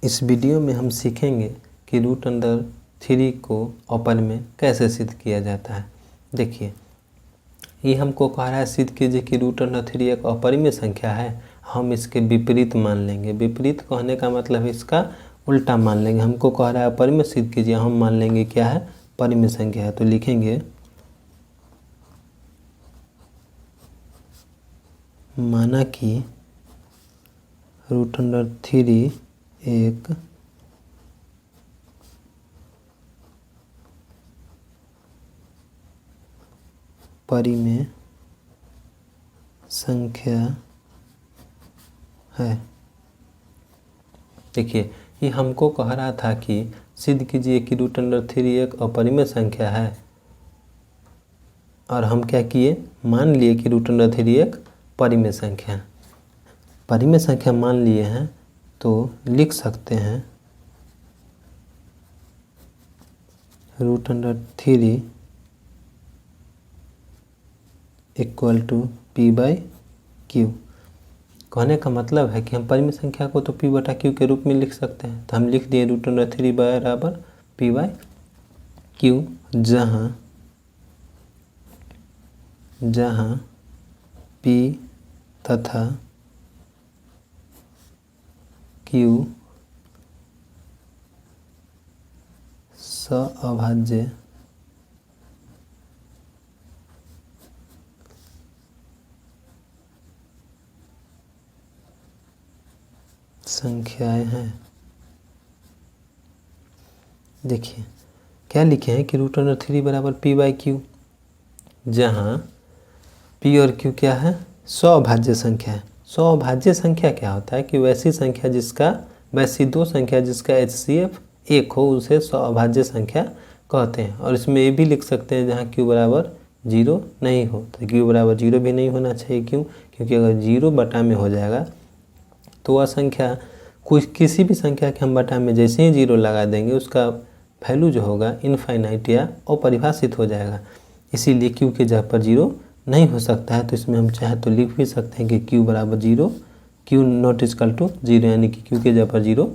इस वीडियो में हम सीखेंगे कि रूट अंडर 3 को अपर में कैसे सिद्ध किया जाता है। देखिए, ये हमको कह रहा है सिद्ध कीजिए कि रूट अंडर 3 एक अपरिमेय संख्या है। हम इसके विपरीत मान लेंगे। विपरीत कहने का मतलब इसका उल्टा मान लेंगे। हमको कह रहा है अपरिमेय सिद्ध कीजिए, हम मान लेंगे क्या है, परिमेय संख्या है। तो लिखेंगे माना कि रूट अंडर 3 एक परिमेय संख्या है। देखिए, ये हमको कह रहा था कि सिद्ध कीजिए कि रूट अंडर 3 एक अपरिमेय संख्या है, और हम क्या किए, मान लिए कि रूट अंडर 3 एक परिमेय संख्या। परिमेय संख्या मान लिए हैं तो लिख सकते हैं root under 3 equal to P by Q. कहने का मतलब है कि हम परिमेय संख्या को तो पी बटा क्यू के रूप में लिख सकते हैं। तो हम लिख दिए रूट अंडर 3 बराबर पी बाई क्यू, जहाँ पी तथा क्यू सअभाज्य संख्याएं हैं। देखिए क्या लिखे हैं कि रूट अंडर 3 बराबर पी बाई क्यू, जहाँ पी और क्यू क्या है, सअभाज्य संख्या है। सअभाज्य संख्या क्या होता है कि वैसी दो संख्या जिसका HCF 1 हो उसे सअभाज्य संख्या कहते हैं। और इसमें ये भी लिख सकते हैं जहाँ क्यू बराबर 0 नहीं हो। तो क्यू बराबर 0 भी नहीं होना चाहिए। क्यों? क्योंकि अगर 0 बटा में हो जाएगा तो वह संख्या किसी भी संख्या के हम बटा में जैसे ही 0 लगा देंगे उसका वैल्यू जो होगा इनफाइनाइट या अपरिभाषित हो जाएगा। इसीलिए क्यू के जगह पर 0 नहीं हो सकता है। तो इसमें हम चाहे तो लिख भी सकते हैं कि क्यू बराबर 0, क्यू नॉट इक्वल टू 0, यानी कि क्यू के जगह पर 0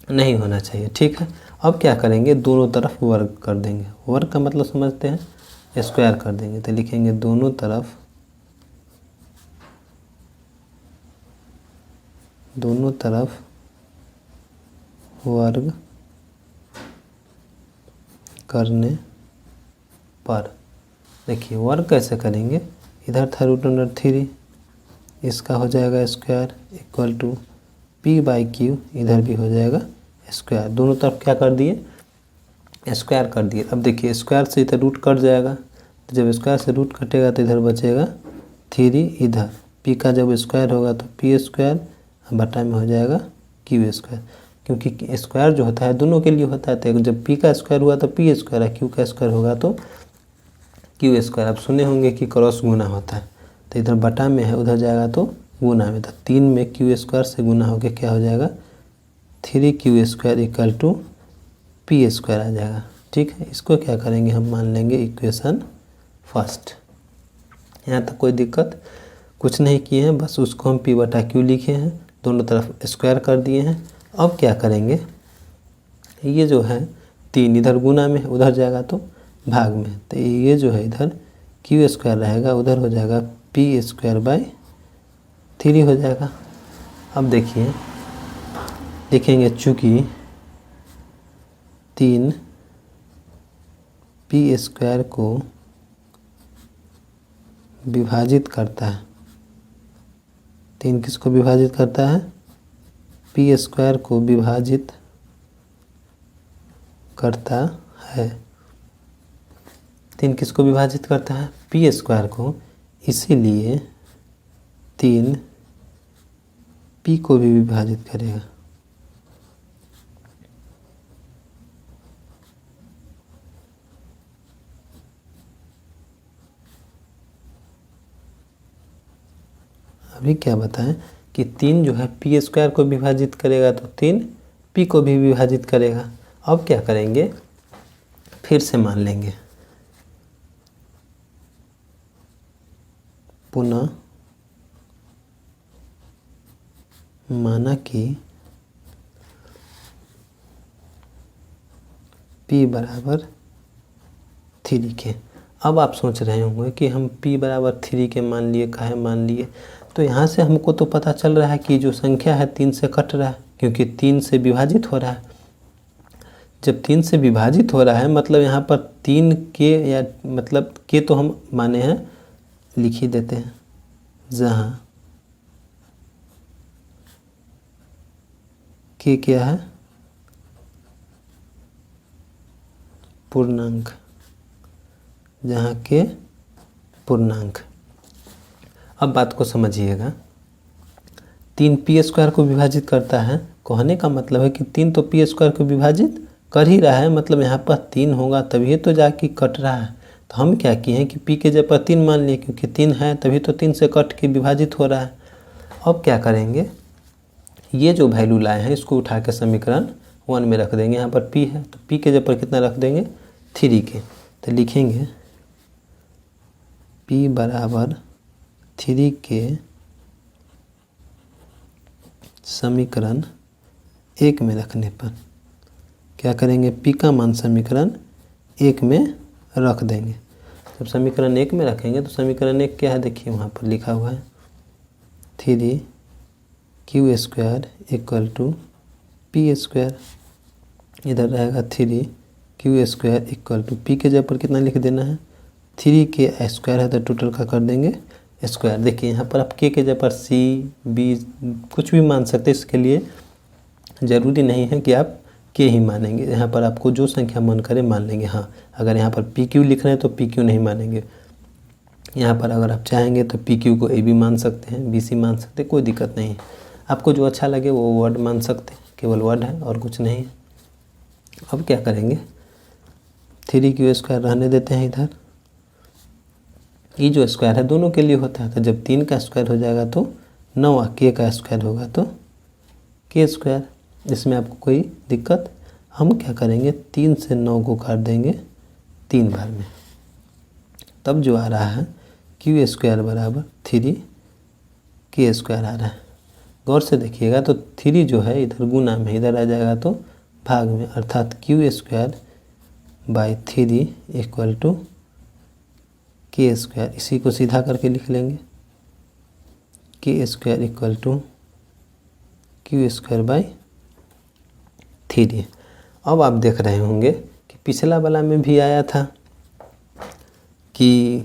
नहीं होना चाहिए। ठीक है, अब क्या करेंगे, दोनों तरफ वर्ग कर देंगे। वर्ग का मतलब समझते हैं, स्क्वायर कर देंगे। तो लिखेंगे दोनों तरफ वर्ग करने पर। देखिए वर्ग कैसे करेंगे, इधर था रूट अंडर 3, इसका हो जाएगा square equal to P by Q, इधर भी हो जाएगा स्क्वायर। दोनों तरफ क्या कर दिए, स्क्वायर कर दिए। अब देखिए स्क्वायर से इधर रूट कट जाएगा, तो जब स्क्वायर से रूट कटेगा तो इधर बचेगा 3, इधर पी का जब स्क्वायर होगा तो पी स्क्वायर, बटा में हो जाएगा क्यू स्क्वायर। क्योंकि स्क्वायर जो होता है दोनों के लिए होता है, तो जब पी का स्क्वायर हुआ तो पी स्क्वायर है, क्यू का स्क्वायर होगा तो क्यू स्क्वायर। आप सुने होंगे कि क्रॉस गुना होता है, तो इधर बटा में है उधर जाएगा तो गुना में। तो 3 में क्यू स्क्वायर से गुना होकर क्या हो जाएगा, 3 square equal to P square आ जाएगा। ठीक है, इसको क्या करेंगे, हम मान लेंगे इक्वेशन फर्स्ट। यहाँ तक कोई दिक्कत कुछ नहीं किए हैं, बस उसको हम पी बटा क्यू लिखे हैं, दोनों तरफ स्क्वायर कर दिए हैं। अब क्या करेंगे, ये जो है 3 इधर गुना में उधर जाएगा तो भाग में, तो ये जो है इधर क्यू स्क्वायर रहेगा, उधर हो जाएगा पी स्क्वायर बाई 3 हो जाएगा। अब देखिए लिखेंगे चूँकि 3 पी स्क्वायर को विभाजित करता है। 3 किसको विभाजित करता है, पी स्क्वायर को विभाजित करता है। 3 किसको विभाजित करता है, पी स्क्वायर को, इसीलिए 3 पी को भी विभाजित करेगा। अभी क्या बताएं कि 3 जो है पी स्क्वायर को विभाजित करेगा तो 3 पी को भी विभाजित करेगा। अब क्या करेंगे, फिर से मान लेंगे, पुनः माना कि p बराबर 3 के। अब आप सोच रहे होंगे कि हम p बराबर 3 के मान लिए, काहे मान लिए? तो यहाँ से हमको तो पता चल रहा है कि जो संख्या है 3 से कट रहा है, क्योंकि 3 से विभाजित हो रहा है। जब 3 से विभाजित हो रहा है मतलब यहाँ पर 3 के, या मतलब के तो हम माने हैं, लिख ही देते हैं, जहाँ के क्या है? पूर्णांक, जहाँ के पूर्णांक। अब बात को समझिएगा, 3 पी स्क्वायर को विभाजित करता है, कहने का मतलब है कि 3 तो पी स्क्वायर को विभाजित कर ही रहा है, मतलब यहाँ पर 3 होगा तभी तो जाके कट रहा है। तो हम क्या किए हैं कि p के जगह पर 3 मान लिए, क्योंकि 3 है तभी तो 3 से कट के विभाजित हो रहा है। अब क्या करेंगे, ये जो वैल्यू लाए हैं इसको उठा के समीकरण 1 में रख देंगे। यहाँ पर p है तो p के जगह पर कितना रख देंगे? 3 के। तो लिखेंगे p बराबर 3 के समीकरण 1 में रखने पर क्या करेंगे, p का मान समीकरण 1 में रख देंगे। जब समीकरण 1 में रखेंगे तो समीकरण 1 क्या है, देखिए वहाँ पर लिखा हुआ है 3q square equal to P square. इधर रहेगा 3q square equal to p के जगह पर कितना लिख देना है, 3 के स्क्वायर है तो टोटल का कर देंगे स्क्वायर। देखिए यहाँ पर आप k के जगह पर c b कुछ भी मान सकते हैं, इसके लिए ज़रूरी नहीं है कि आप के ही मानेंगे। यहाँ पर आपको जो संख्या मन करे मान लेंगे। हाँ, अगर यहाँ पर पी क्यू लिख रहे हैं तो पी क्यू नहीं मानेंगे। यहाँ पर अगर आप चाहेंगे तो पी क्यू को ए बी मान सकते हैं, बी सी मान सकते हैं, कोई दिक्कत नहीं है। आपको जो अच्छा लगे वो वर्ड मान सकते हैं, केवल वर्ड है और कुछ नहीं है। अब क्या करेंगे, 3q स्क्वायर रहने देते हैं इधर। ये जो स्क्वायर है दोनों के लिए होता है, तो जब 3 का स्क्वायर हो जाएगा तो 9 k का स्क्वायर होगा तो k स्क्वायर। इसमें आपको कोई दिक्कत, हम क्या करेंगे 3 से 9 को काट देंगे 3 बार में, तब जो आ रहा है q स्क्वायर बराबर 3k स्क्वायर आ रहा है। गौर से देखिएगा तो 3 जो है इधर गुना में, इधर आ जाएगा तो भाग में, अर्थात q square by 3 equal to k square. इसी को सीधा करके लिख लेंगे, k square equal to q square by 3। अब आप देख रहे होंगे कि पिछला वाला में भी आया था कि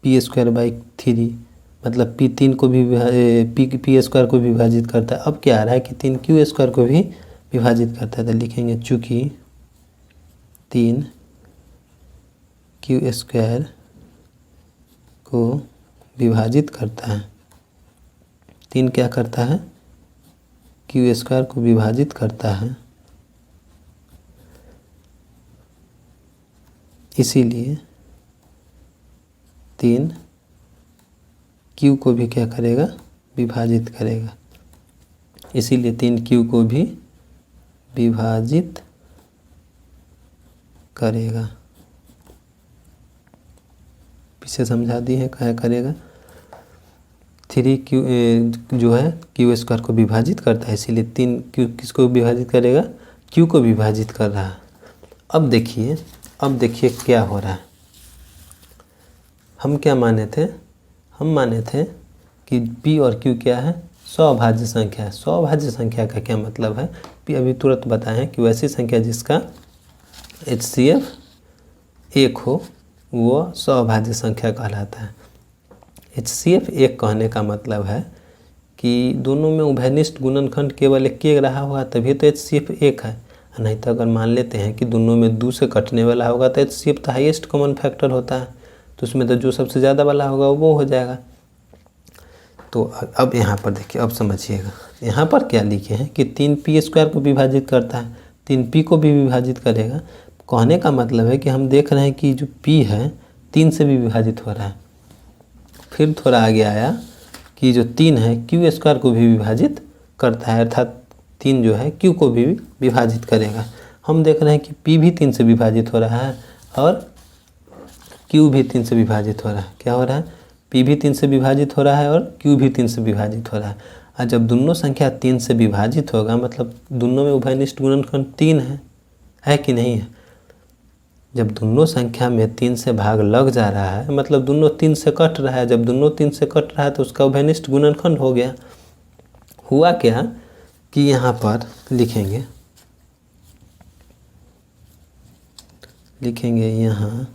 पी स्क्वायर बाई 3, मतलब पी 3 को भी पी स्क्वायर को विभाजित करता है। अब क्या आ रहा है कि 3 क्यू स्क्वायर को भी विभाजित करता है, तो लिखेंगे चूँकि 3 क्यू स्क्वायर को विभाजित करता है, 3 क्या करता है, क्यू स्क्वायर को विभाजित करता है, इसीलिए 3 क्यू को भी क्या करेगा, विभाजित करेगा। इसीलिए 3 क्यू को भी विभाजित करेगा। पीछे समझा दी है, क्या करेगा, 3 क्यू जो है क्यू स्क्वायर को विभाजित करता है, इसीलिए 3 क्यू किसको विभाजित करेगा, क्यू को विभाजित कर रहा है। अब देखिए क्या हो रहा है। हम क्या माने थे, हम माने थे कि p और q क्या है, सौभाज्य संख्या है। सौभाज्य संख्या का क्या मतलब है, p अभी तुरंत बताएं कि वैसी संख्या जिसका HCF 1 हो वो सौभाज्य संख्या कहलाता है। HCF 1 कहने का मतलब है कि दोनों में उभयनिष्ठ गुणनखंड केवल एक रहा होगा तभी तो HCF 1 है, नहीं तो अगर मान लेते हैं कि दोनों में 2 से कटने वाला होगा तो HCF तो हाईएस्ट कॉमन फैक्टर होता है, तो उसमें तो जो सबसे ज़्यादा वाला होगा वो हो जाएगा। तो अब यहाँ पर देखिए, अब समझिएगा यहाँ पर क्या लिखे हैं कि 3 पी स्क्वायर को विभाजित करता है, 3 पी को भी विभाजित करेगा। कहने का मतलब है कि हम देख रहे हैं कि जो p है 3 से भी विभाजित हो रहा है। फिर थोड़ा आगे आया कि जो 3 है क्यू स्क्वायर को भी विभाजित करता है, अर्थात 3 जो है q को भी विभाजित करेगा। हम देख रहे हैं कि p भी 3 से विभाजित हो रहा है और q भी 3 से विभाजित हो रहा है। क्या हो रहा है, p भी 3 से विभाजित हो रहा है और q भी 3 से विभाजित हो रहा है। और जब दोनों संख्या 3 से विभाजित होगा मतलब दोनों में उभयनिष्ठ गुणनखंड 3 है कि नहीं है। जब दोनों संख्या में 3 से भाग लग जा रहा है, मतलब दोनों 3 से कट रहा है, जब दोनों 3 से कट रहा है तो उसका उभयनिष्ठ गुणनखंड हो गया। हुआ क्या कि यहाँ पर लिखेंगे यहाँ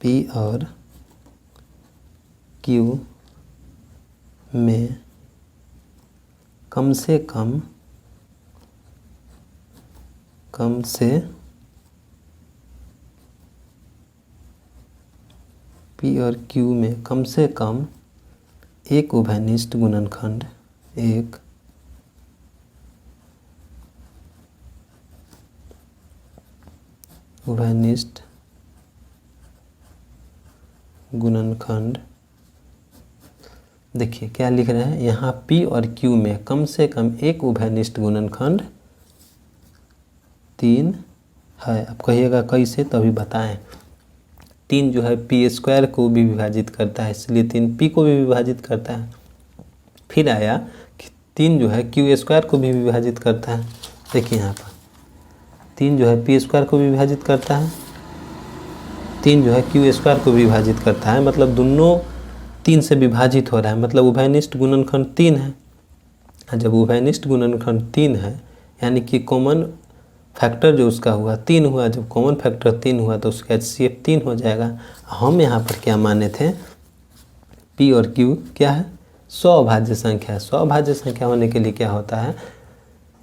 P और Q में कम से P और Q में कम से कम एक उभयनिष्ठ गुणनखंड, एक उभयनिष्ठ गुणनखंड। देखिए क्या लिख रहे हैं यहाँ, P और Q में कम से कम एक उभयनिष्ठ गुणनखंड 3 है। अब कहिएगा कैसे, तो अभी बताएं। 3 जो है P² को भी विभाजित करता है, इसलिए 3 P को भी विभाजित करता है। फिर आया कि 3 जो है Q² को भी विभाजित करता है। देखिए यहाँ पर 3 जो है P² को भी विभाजित करता है, 3 जो है Q² को विभाजित करता है, मतलब दोनों 3 से विभाजित हो रहा है, मतलब उभयनिष्ठ गुणनखंड 3 है। जब उभयनिष्ठ गुणनखंड 3 है यानी कि कॉमन फैक्टर जो उसका हुआ 3 हुआ, जब कॉमन फैक्टर 3 हुआ तो उसका HCF 3 हो जाएगा। हम यहाँ पर क्या माने थे, P और Q क्या है, स्वभाज्य संख्या है। स्वभाज्य संख्या होने के लिए क्या होता है,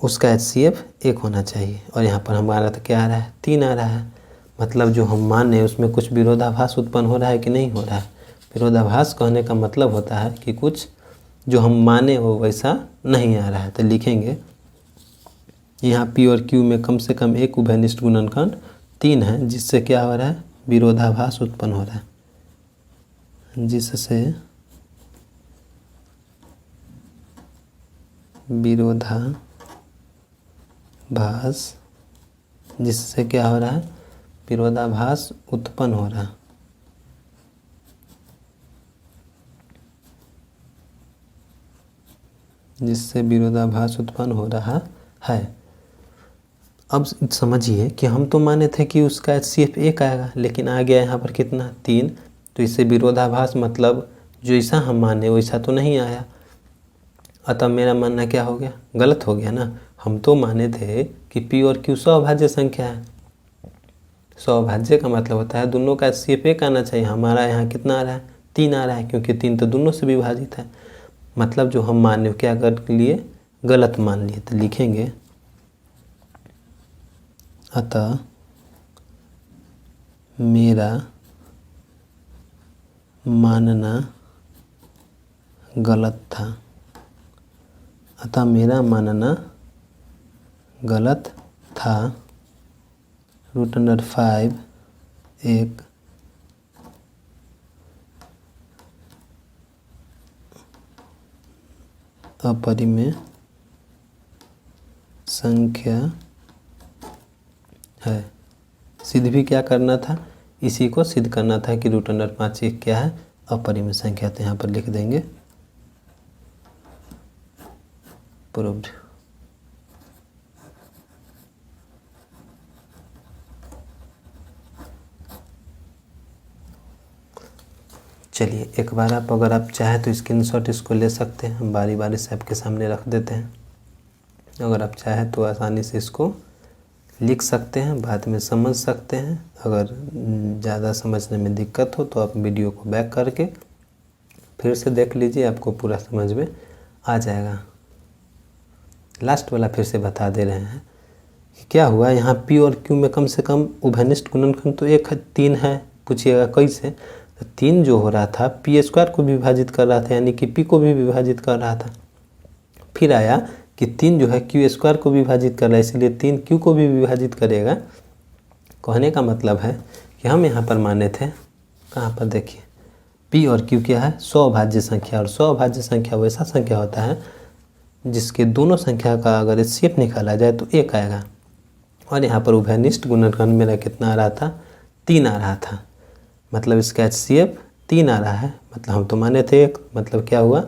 उसका HCF 1 होना चाहिए, और यहाँ पर हमारा तो क्या आ रहा है, 3 आ रहा है। मतलब जो हम माने उसमें कुछ विरोधाभास उत्पन्न हो रहा है कि नहीं हो रहा है। विरोधाभास कहने का मतलब होता है कि कुछ जो हम माने वो वैसा नहीं आ रहा है। तो लिखेंगे यहाँ P और Q में कम से कम एक उभयनिष्ठ गुणनखंड 3 है, जिससे क्या हो रहा है, विरोधाभास उत्पन्न हो रहा है, जिससे विरोधाभास, जिससे क्या हो रहा है, विरोधाभास उत्पन्न हो रहा है। जिससे विरोधाभास उत्पन्न हो रहा है। अब समझिए कि हम तो माने थे कि उसका HCF 1 आएगा, लेकिन आ गया यहाँ पर कितना, 3। तो इससे विरोधाभास मतलब जैसा हम माने वैसा तो नहीं आया, अतः मेरा मानना क्या हो गया, गलत हो गया ना। हम तो माने थे कि P और Q स्वभाज्य संख्या है। स्वभाज्य का मतलब होता है दोनों का HCF 1 आना चाहिए। हमारा यहाँ कितना आ रहा है, 3 आ रहा है, क्योंकि 3 तो दोनों से विभाजित है। मतलब जो हम माने क्या कर लिए, गलत मान लिए। तो लिखेंगे अतः मेरा मानना गलत था। अतः मेरा मानना गलत था। √5 एक अपरिमेय संख्या है। सिद्ध भी क्या करना था, इसी को सिद्ध करना था कि √5 एक क्या है, अपरिमेय संख्या। तो यहाँ पर लिख देंगे प्रूव्ड। चलिए एक बार आप अगर आप चाहें तो स्क्रीनशॉट इसको ले सकते हैं, हम बारी बारी से आपके सामने रख देते हैं। अगर आप चाहें तो आसानी से इसको लिख सकते हैं, बाद में समझ सकते हैं। अगर ज़्यादा समझने में दिक्कत हो तो आप वीडियो को बैक करके फिर से देख लीजिए, आपको पूरा समझ में आ जाएगा। लास्ट वाला फिर से बता दे रहे हैं कि क्या हुआ। यहाँ P और Q में कम से कम उभयनिष्ठ गुणनखंड तो 1 है, 3 है। पूछिएगा कैसे, तो 3 जो हो रहा था P² को भी विभाजित कर रहा था, यानी कि P को भी विभाजित कर रहा था। फिर आया कि 3 जो है Q² को विभाजित कर रहा है, इसलिए 3 Q को भी विभाजित करेगा। कहने का मतलब है कि हम यहाँ पर माने थे, कहाँ पर देखिए, P और Q क्या है, स्वभाज्य संख्या। और स्वभाज्य संख्या वैसा संख्या होता है जिसके दोनों संख्या का अगर HCF निकाला जाए तो 1 आएगा। और यहाँ पर उभयनिष्ठ गुणनखंड मेरा कितना आ रहा था, 3 आ रहा था। मतलब इसका HCF 3 आ रहा है। मतलब हम तो माने थे 1, मतलब क्या हुआ,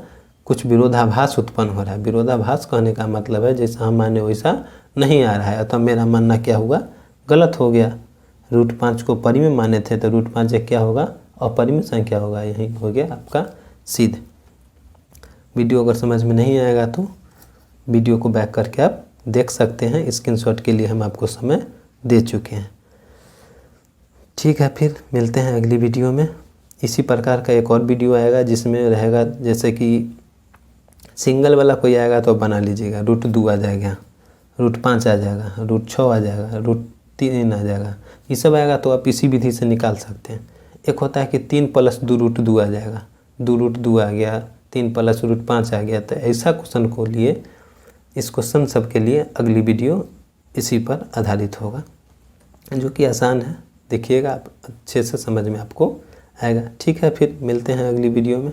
कुछ विरोधाभास उत्पन्न हो रहा है। विरोधाभास कहने का मतलब है जैसा हम माने वैसा नहीं आ रहा है, अतः मेरा मानना क्या हुआ, गलत हो गया। √5 को परिमेय माने थे तो √5 एक क्या होगा, अपरिमेय संख्या होगा। यही हो गया आपका सिद्ध। वीडियो अगर समझ में नहीं आएगा तो वीडियो को बैक करके आप देख सकते हैं, स्क्रीनशॉट के लिए हम आपको समय दे चुके हैं। ठीक है, फिर मिलते हैं अगली वीडियो में। इसी प्रकार का एक और वीडियो आएगा जिसमें रहेगा, जैसे कि सिंगल वाला कोई आएगा तो बना लीजिएगा, √2 आ जाएगा, √5 आ जाएगा, √6 आ जाएगा, √3 आ जाएगा, ये सब आएगा तो आप इसी विधि से निकाल सकते हैं। एक होता है कि 3 + 2 √2 आ जाएगा, 2 √2 आ गया, 3 + √5 आ गया। तो ऐसा क्वेश्चन को लिए, इस क्वेश्चन सब के लिए अगली वीडियो इसी पर आधारित होगा, जो कि आसान है। देखिएगा, आप अच्छे से समझ में आपको आएगा। ठीक है, फिर मिलते हैं अगली वीडियो में।